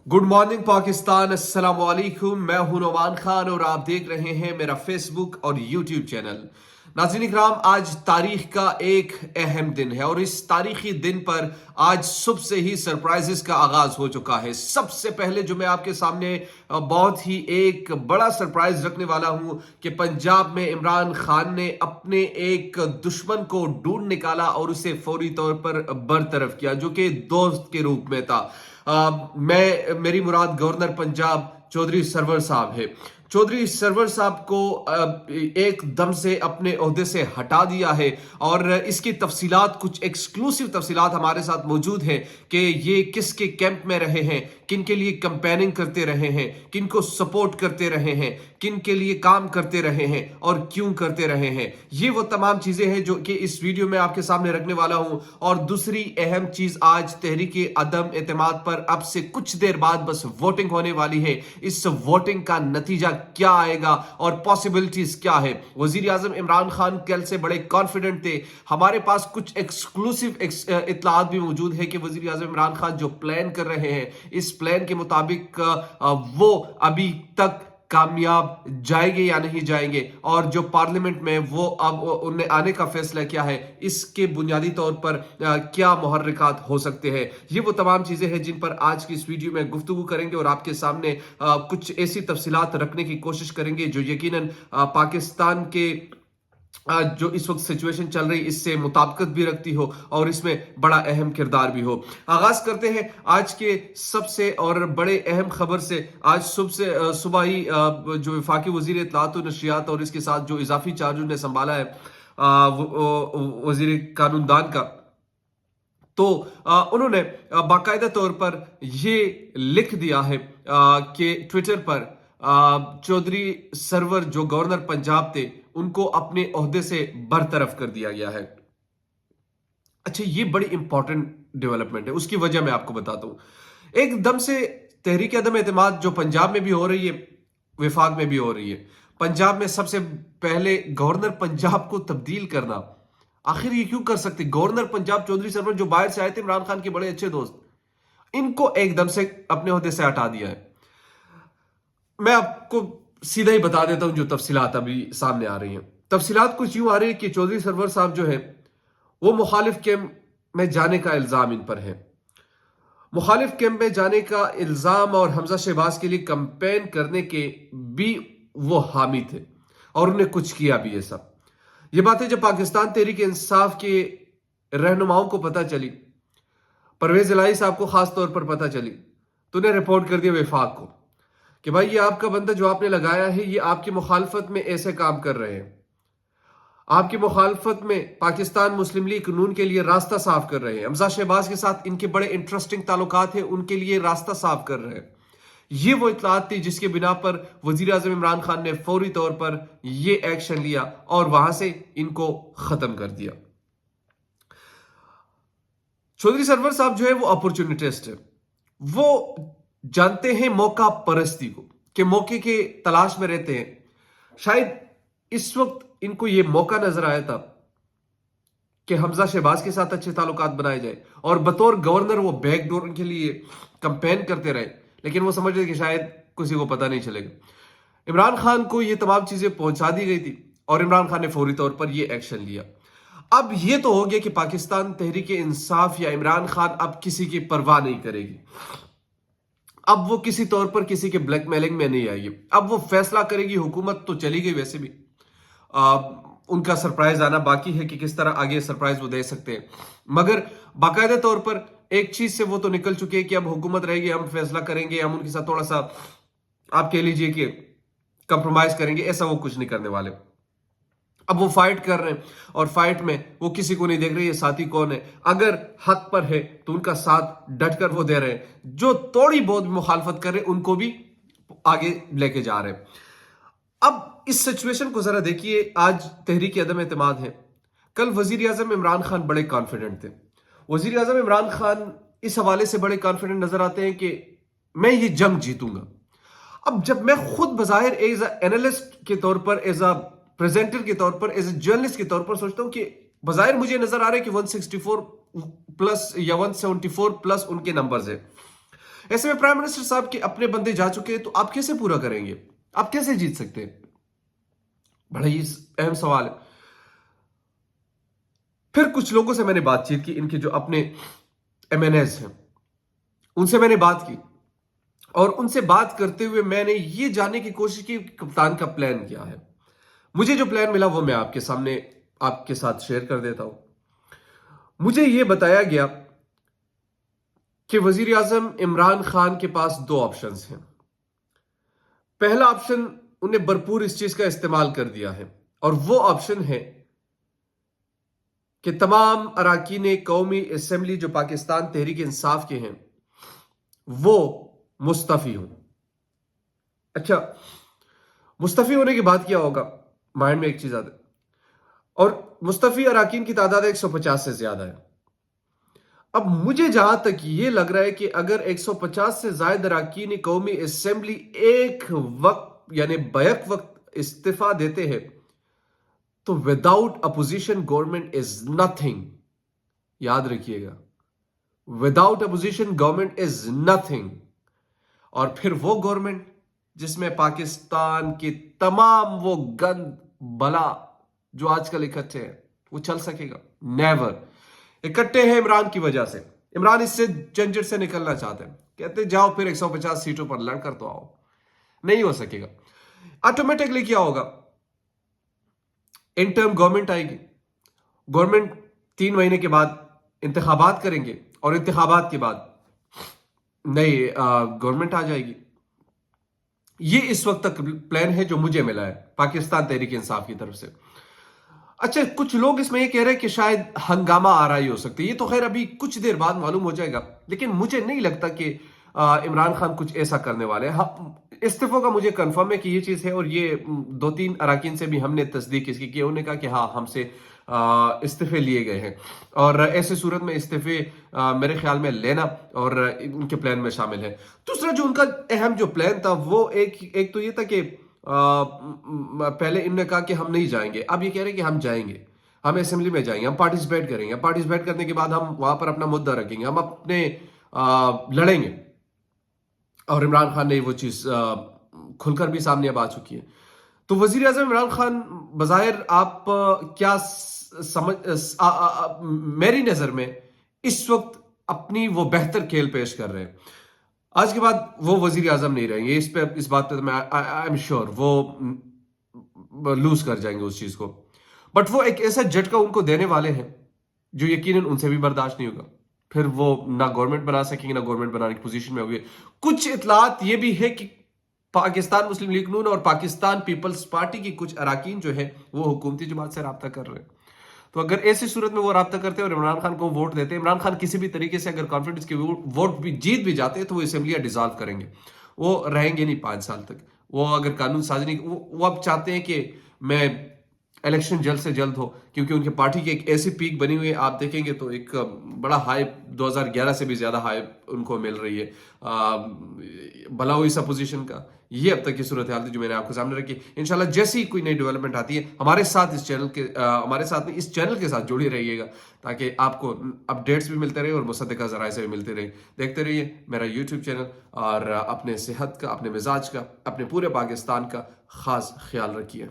Good morning Pakistan, अस्सलाम वालेकुम। मैं हूं नौमान खान और आप देख रहे हैं मेरा फेसबुक और यूट्यूब चैनल। नाज़रीन इकराम, आज तारीख का एक अहम दिन है और इस तारीखी दिन पर आज सुबह से ही सरप्राइजेस का आगाज हो चुका है। सबसे पहले जो मैं आपके सामने बहुत ही एक बड़ा सरप्राइज रखने वाला हूं कि पंजाब में इमरान खान ने अपने एक दुश्मन को ढूंढ निकाला और उसे फौरी तौर पर बरतरफ किया, जो कि दोस्त के रूप में था। मेरी मुराद गवर्नर पंजाब चौधरी सरवर साहब है। चौधरी सरवर साहब को एकदम से अपने ओहदे से हटा दिया है और इसकी तफसीलात, कुछ एक्सक्लूसिव तफसीलात हमारे साथ मौजूद हैं कि ये किसके कैंप में रहे हैं, किन के लिए कंपेनिंग करते रहे हैं, किन को सपोर्ट करते रहे हैं, किन के लिए काम करते रहे हैं और क्यों करते रहे हैं। ये वो तमाम चीजें हैं जो कि इस वीडियो में आपके सामने रखने वाला हूं। और दूसरी अहम चीज, आज तहरीक अदम एतमाद पर अब से कुछ देर बाद बस वोटिंग होने वाली है। इस वोटिंग का नतीजा क्या आएगा और पॉसिबिलिटीज क्या है। वजीर आजम इमरान खान कल से बड़े कॉन्फिडेंट थे। हमारे पास कुछ एक्सक्लूसिव इत्तलात भी मौजूद है कि वजीर आजम इमरान खान जो प्लान कर रहे हैं, इस प्लान के मुताबिक वो अभी तक कामयाब जाएंगे या नहीं जाएंगे, और जो पार्लियामेंट में वो अब उनने आने का फैसला किया है, इसके बुनियादी तौर पर क्या मुहर्रिकात हो सकते हैं। ये वो तमाम चीजें हैं जिन पर आज की इस वीडियो में गुफ्तगू करेंगे और आपके सामने कुछ ऐसी तफसीलात रखने की कोशिश करेंगे जो यकीनन पाकिस्तान के जो इस वक्त सिचुएशन चल रही इससे मुताबिकत भी रखती हो और इसमें बड़ा अहम किरदार भी हो। आगाज करते हैं आज के सबसे और बड़े अहम खबर से। आज सुबह ही जो वफाकी वजीर इत्तलात व नशरियात और इसके साथ जो इजाफी चार्ज उन्हें संभाला है वजीर कानूनदान का, तो उन्होंने बाकायदा तौर पर ये लिख दिया है कि ट्विटर पर चौधरी सरवर जो गवर्नर पंजाब थे उनको अपने ओहदे से बरतरफ कर दिया गया है। अच्छा, ये बड़ी इंपॉर्टेंट डेवलपमेंट है, उसकी वजह मैं आपको बताता हूं। एकदम से तहरीक अदम एतमाद जो पंजाब में भी हो रही है, विफाक में भी हो रही है। पंजाब में सबसे पहले गवर्नर पंजाब को तब्दील करना, आखिर ये क्यों कर सकते? गवर्नर पंजाब चौधरी सरवर जो बाहर से आए थे, इमरान खान के बड़े अच्छे दोस्त, इनको एकदम से अपने ओहदे से हटा दिया है। मैं आपको सीधा ही बता देता हूं जो तफसीलात अभी सामने आ रही हैं। तफसीलात कुछ यूं आ रही है कि चौधरी सरवर साहब जो है वो मुखालिफ कैंप में जाने का इल्जाम इन पर है। मुखालिफ कैंप में जाने का इल्जाम और हमजा शहबाज के लिए कंपेन करने के भी वो हामी थे और उन्हें कुछ किया भी। ये सब ये बातें जब पाकिस्तान तहरीक इंसाफ के रहनुमाओं को पता चली, परवेज इलाही साहब को खास तौर पर पता चली, तो उन्हें रिपोर्ट कर दिया वफाक को कि भाई ये आपका बंदा जो आपने लगाया है, ये आपकी मुखालफत में ऐसे काम कर रहे हैं, आपकी मुखालफत में पाकिस्तान मुस्लिम लीग कानून के लिए रास्ता साफ कर रहे हैं, हमजा शहबाज के साथ इनके बड़े इंटरेस्टिंग ताल्लुकात हैं, उनके लिए रास्ता साफ कर रहे हैं। ये वो इत्तलात थी जिसके बिना पर वजीर आजम इमरान खान ने फौरी तौर पर ये एक्शन लिया और वहां से इनको खत्म कर दिया। चौधरी सरवर साहब जो है वो अपॉर्चुनिटिस्ट है। वो जानते हैं मौका परस्ती को, कि मौके के तलाश में रहते हैं। शायद इस वक्त इनको यह मौका नजर आया था कि हमजा शहबाज के साथ अच्छे ताल्लुकात बनाए जाए और बतौर गवर्नर वो बैकडोर के लिए कंपेन करते रहे, लेकिन वो समझ रहे कि शायद किसी को पता नहीं चलेगा। इमरान खान को ये तमाम चीजें पहुंचा दी गई थी और इमरान खान ने फौरी तौर पर यह एक्शन लिया। अब ये तो हो गया कि पाकिस्तान तहरीक इंसाफ या इमरान खान अब किसी की परवाह नहीं करेगी। अब वो किसी तौर पर किसी के ब्लैकमेलिंग में नहीं आएगी। अब वो फैसला करेगी। हुकूमत तो चली गई, वैसे भी उनका सरप्राइज आना बाकी है कि किस तरह आगे सरप्राइज वो दे सकते हैं, मगर बाकायदा तौर पर एक चीज से वो तो निकल चुके हैं कि अब हुकूमत रहेगी, हम फैसला करेंगे, हम उनके साथ थोड़ा सा आप कह लीजिए कि कंप्रोमाइज करेंगे। ऐसा वो कुछ नहीं करने वाले। अब वो फाइट कर रहे हैं और फाइट में वो किसी को नहीं देख रहे ये साथी कौन है। अगर हक पर है तो उनका साथ डटकर वो दे रहे हैं, जो थोड़ी बहुत मुखालफत कर रहे हैं उनको भी आगे लेके जा रहे हैं। अब इस सिचुएशन को जरा देखिए। आज तहरीक अदम एतमाद है, कल वजीर आजम इमरान खान बड़े कॉन्फिडेंट थे। वजीर आजम इमरान खान इस हवाले से बड़े कॉन्फिडेंट नजर आते हैं कि मैं ये जंग जीतूंगा। अब जब मैं खुद बजाहिर एज ए एनालिस्ट के तौर पर, एज अ प्रेजेंटर के तौर पर, एज ए जर्नलिस्ट के तौर पर सोचता हूं कि बजाहिर मुझे नजर आ रहा है कि 164 प्लस या 174 प्लस उनके नंबर्स है। ایسے میں پرائم منسٹر صاحب کے اپنے بندے جا چکے ہیں تو آپ کیسے پورا کریں گے؟ آپ کیسے جیت سکتے ہیں؟ بڑا ہی اہم سوال ہے۔ پھر کچھ لوگوں سے میں نے بات چیت کی، ان کے جو اپنے ایم این ایز ہیں ان سے میں نے بات کی، اور ان سے بات کرتے ہوئے میں نے یہ جاننے کی کوشش کی کہ کپتان کا پلان کیا ہے۔ مجھے جو پلان ملا وہ میں آپ کے سامنے آپ کے ساتھ شیئر کر دیتا ہوں۔ مجھے یہ بتایا گیا کہ وزیر اعظم عمران خان کے پاس دو آپشنز ہیں۔ پہلا آپشن انہیں بھرپور اس چیز کا استعمال کر دیا ہے، اور وہ آپشن ہے کہ تمام اراکین قومی اسمبلی جو پاکستان تحریک انصاف کے ہیں وہ مستعفی ہوں۔ اچھا، مستعفی ہونے کے بعد کیا ہوگا؟ مائنڈ میں ایک چیز آتا ہے، اور مستعفی اراکین کی تعداد 150 سے زیادہ ہے۔ اب مجھے جہاں تک یہ لگ رہا ہے کہ اگر 150 سے زائد اراکین قومی اسمبلی ایک وقت یعنی بیک وقت استعفیٰ دیتے ہیں تو without opposition government is nothing. یاد رکھیے گا، without opposition government is nothing. اور پھر وہ گورنمنٹ جس میں پاکستان کی تمام وہ گند بلا جو آج کل اکٹھے ہیں وہ چل سکے گا؟ نیور۔ اکٹھے ہیں عمران کی وجہ سے، عمران اس سے جھنجٹ سے نکلنا چاہتے ہیں، کہتے جاؤ پھر 150 سیٹوں پر لڑ کر تو آؤ، نہیں ہو سکے گا۔ آٹومیٹکلی کیا ہوگا؟ انٹرم گورنمنٹ آئے گی، گورنمنٹ 3 مہینے کے بعد انتخابات کریں گے، اور انتخابات کے بعد نئی گورنمنٹ آ جائے گی۔ یہ اس وقت تک پلان ہے جو مجھے ملا ہے پاکستان تحریک انصاف کی طرف سے۔ اچھا، کچھ لوگ اس میں یہ کہہ رہے ہیں کہ شاید ہنگامہ آرائی ہو سکتی ہے، یہ تو خیر ابھی کچھ دیر بعد معلوم ہو جائے گا، لیکن مجھے نہیں لگتا کہ عمران خان کچھ ایسا کرنے والے ہیں۔ استعفوں کا مجھے کنفرم ہے کہ یہ چیز ہے، اور یہ 2-3 اراکین سے بھی ہم نے تصدیق اس کی کی، انہوں نے کہا کہ ہاں ہم سے استعفے لیے گئے ہیں، اور ایسے صورت میں استعفے میرے خیال میں لینا اور ان کے پلان میں شامل ہے۔ دوسرا جو ان کا اہم جو پلان تھا وہ ایک تو یہ تھا کہ پہلے انہوں نے کہا کہ ہم نہیں جائیں گے، اب یہ کہہ رہے ہیں کہ ہم جائیں گے، ہم اسمبلی میں جائیں گے، ہم پارٹیسپیٹ کریں گے، پارٹیسپیٹ کرنے کے بعد ہم وہاں پر اپنا مدعا رکھیں گے، ہم اپنے لڑیں گے۔ اور عمران خان نے وہ چیز کھل کر بھی سامنے اب آ چکی ہے۔ تو وزیر اعظم عمران خان بظاہر آپ کیا میری نظر میں اس وقت اپنی وہ بہتر کھیل پیش کر رہے ہیں۔ آج کے بعد وہ وزیر اعظم نہیں رہیں گے، اس بات پہ میں آئی ایم شیور وہ لوز کر جائیں گے اس چیز کو، بٹ وہ ایک ایسا جھٹکا ان کو دینے والے ہیں جو یقیناً ان سے بھی برداشت نہیں ہوگا۔ پھر وہ نہ گورنمنٹ بنا سکیں گے، نہ گورنمنٹ بنانے کی پوزیشن میں ہوگی۔ کچھ اطلاعات یہ بھی ہے کہ پاکستان مسلم لیگ نون اور پاکستان پیپلز پارٹی کی کچھ اراکین جو ہے وہ حکومتی جماعت سے رابطہ کر رہے ہیں۔ تو اگر ایسی صورت میں وہ رابطہ کرتے ہیں اور عمران خان کو ووٹ دیتے ہیں، عمران خان کسی بھی طریقے سے اگر کانفیڈنس کے ووٹ بھی جیت بھی جاتے ہیں تو وہ اسمبلیاں ڈیزالو کریں گے، وہ رہیں گے نہیں 5 سال تک۔ وہ اگر قانون سازی نہیں، وہ اب چاہتے ہیں کہ میں الیکشن جلد سے جلد ہو، کیونکہ ان کی پارٹی کی ایک ایسی پیک بنی ہوئی ہے، آپ دیکھیں گے تو ایک بڑا ہائپ 2011 سے بھی زیادہ ہائپ ان کو مل رہی ہے بھلا ہوئی اس اپوزیشن کا۔ یہ اب تک کی صورتحال تھی جو میں نے آپ کو سامنے رکھی۔ انشاءاللہ جیسی کوئی نئی ڈیولپمنٹ آتی ہے ہمارے ساتھ اس چینل کے ساتھ جڑی رہیے گا، تاکہ آپ کو اپڈیٹس بھی ملتے رہے اور مصدقہ ذرائع سے بھی ملتے رہے۔ دیکھتے رہیے میرا یوٹیوب چینل، اور اپنے صحت کا، اپنے مزاج کا، اپنے پورے پاکستان کا خاص خیال رکھیے۔